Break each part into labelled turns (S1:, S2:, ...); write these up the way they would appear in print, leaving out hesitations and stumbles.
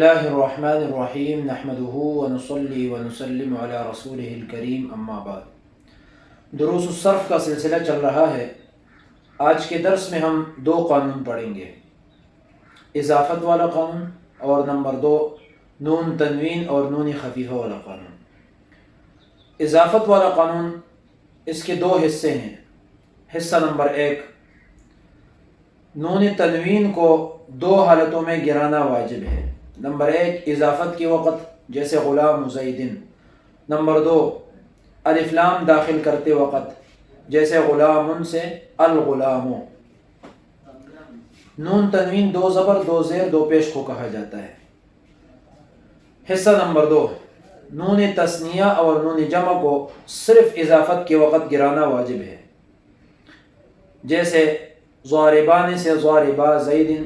S1: اللہ الرحمن الرحیم نحمدہ ونصلی ونسلم علی رسولہ الکریم اما بعد۔ دروس الصرف کا سلسلہ چل رہا ہے۔ آج کے درس میں ہم دو قانون پڑھیں گے، اضافت والا قانون اور نمبر 2 نون تنوین اور نون خفیفہ والا قانون۔ اضافت والا قانون، اس کے دو حصے ہیں۔ حصہ نمبر 1، نون تنوین کو دو حالتوں میں گرانا واجب ہے۔ نمبر 1 اضافت کے وقت، جیسے غلام زیدن۔ نمبر 2 الف لام داخل کرتے وقت، جیسے غلام سے الغلام۔ نون تنوین 2 زبر 2 زیر 2 پیش کو کہا جاتا ہے۔ حصہ نمبر 2، نون تثنیہ اور نون جمع کو صرف اضافت کے وقت گرانا واجب ہے، جیسے ضاربان سے ضاربا زیدن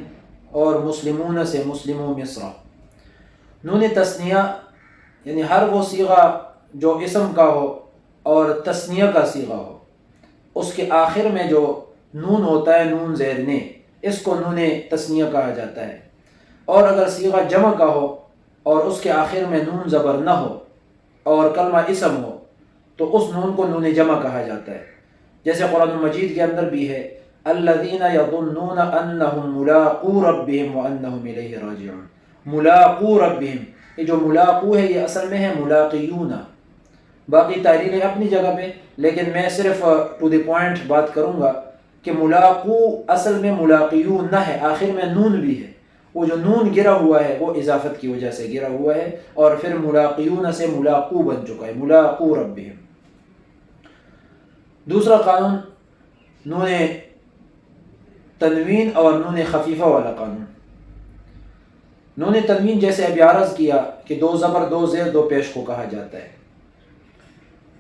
S1: اور مسلمون سے مسلمو مصر۔ نون تثنیہ یعنی ہر وہ صیغہ جو اسم کا ہو اور تثنیہ کا صیغہ ہو، اس کے آخر میں جو نون ہوتا ہے، نون زیر نے، اس کو نون تثنیہ کہا جاتا ہے۔ اور اگر صیغہ جمع کا ہو اور اس کے آخر میں نون زبر نہ ہو اور کلمہ اسم ہو، تو اس نون کو نون جمع کہا جاتا ہے۔ جیسے قرآن مجید کے اندر بھی ہے، الذین یظنون انہم ملاقو ربہم وانہم الیہ راجعون۔ ملاقو ربہم، یہ جو ملاقو ہے یہ اصل میں ہے ملاقیون۔ باقی تحریریں اپنی جگہ پہ، لیکن میں صرف ٹو دی پوائنٹ بات کروں گا کہ ملاقو اصل میں ملاقیون نہ ہے، آخر میں نون بھی ہے۔ وہ جو نون گرا ہوا ہے وہ اضافت کی وجہ سے گرا ہوا ہے، اور پھر ملاقیون سے ملاقو بن چکا ہے، ملاقو ربہم۔ دوسرا قانون نون تنوین اور نون خفیفہ والا قانون۔ نون تنوین جیسے ابھی عرض کیا کہ 2 زبر 2 زیر 2 پیش کو کہا جاتا ہے،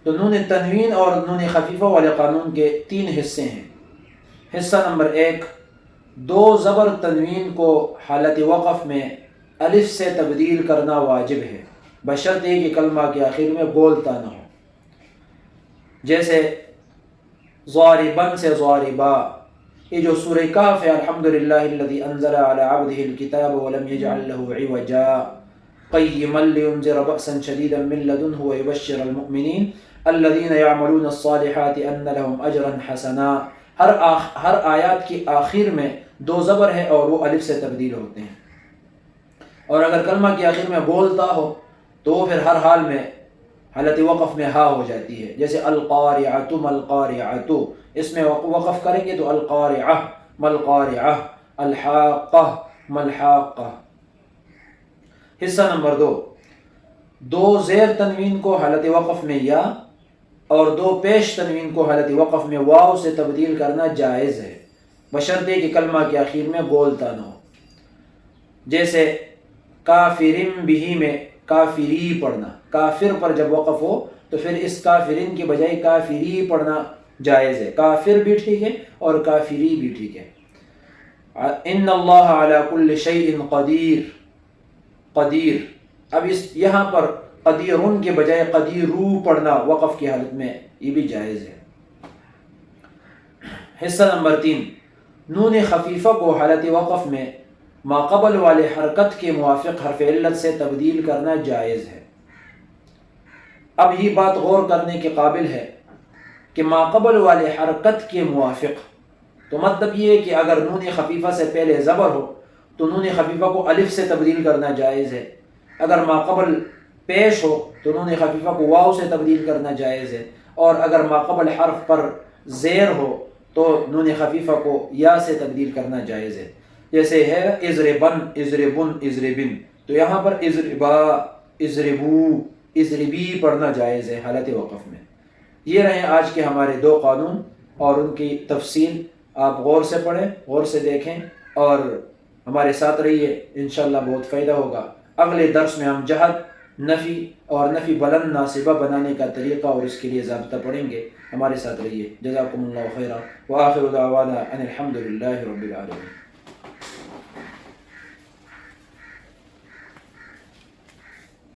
S1: تو نون تنوین اور نون خفیفہ والے قانون کے 3 حصے ہیں۔ حصہ نمبر 1، 2 زبر تنوین کو حالت وقف میں الف سے تبدیل کرنا واجب ہے، بشرطے کہ کلمہ کے آخر میں بولتا نہ ہو، جیسے ضاربن سے ضاربا۔ یہ جو سورہ کہف ہے، الحمدللہ الذی انزل علی عبدہ الکتاب ولم یجعل لہ عوجا قیما لینذر بأسا شدیدا من لدنہ ویبشر المؤمنین الذین یعملون الصالحات ان لہم اجرا حسنا۔ ہر آیات کی آخر میں 2 زبر ہے اور وہ الف سے تبدیل ہوتے ہیں، اور اگر کلمہ کے آخر میں بولتا ہو تو وہ پھر ہر حال میں حالت وقف میں ہا ہو جاتی ہے، جیسے القارعۃ ملقارعۃ، اس میں وقف کریں گے تو القارعہ ملقارعہ، الحاقہ ملحاقہ۔ حصہ نمبر 2، 2 زیر تنوین کو حالت وقف میں یا اور 2 پیش تنوین کو حالت وقف میں واو سے تبدیل کرنا جائز ہے، بشرطے کہ کلمہ کے آخر میں بولتا نہ ہو، جیسے کافرم بھی میں کافری پڑھنا، کافر پر جب وقف ہو تو پھر اس کافرین کی بجائے کافری پڑھنا جائز ہے، کافر بھی ٹھیک ہے اور کافری بھی ٹھیک ہے۔ ان اللہ علی کل شیء قدیر، قدیر، اب یہاں پر قدیرن کے بجائے قدیرو پڑھنا وقف کی حالت میں یہ بھی جائز ہے۔ حصہ نمبر 3، نون خفیفہ کو حالت وقف میں ماقبل والے حرکت کے موافق حرف علت سے تبدیل کرنا جائز ہے۔ اب یہ بات غور کرنے کے قابل ہے کہ ماقبل والے حرکت کے موافق، تو مطلب یہ ہے کہ اگر نون خفیفہ سے پہلے زبر ہو تو نون خفیفہ کو الف سے تبدیل کرنا جائز ہے، اگر ماقبل پیش ہو تو نون خفیفہ کو واو سے تبدیل کرنا جائز ہے، اور اگر ماقبل حرف پر زیر ہو تو نون خفیفہ کو یا سے تبدیل کرنا جائز ہے، جیسے ہے اضربن اضربن اضربن، تو یہاں پر اضربا اضربو اضربی پڑھنا جائز ہے حالت وقف میں۔ یہ رہیں آج کے ہمارے 2 قانون، اور ان کی تفصیل آپ غور سے پڑھیں، غور سے دیکھیں اور ہمارے ساتھ رہیے، انشاءاللہ بہت فائدہ ہوگا۔ اگلے درس میں ہم جہد، نفی اور نفی بلند ناصبہ بنانے کا طریقہ اور اس کے لیے ضابطہ پڑھیں گے، ہمارے ساتھ رہیے۔ جزاکم اللہ خیرا، وآخر دعوانا ان الحمد للہ رب العالمین۔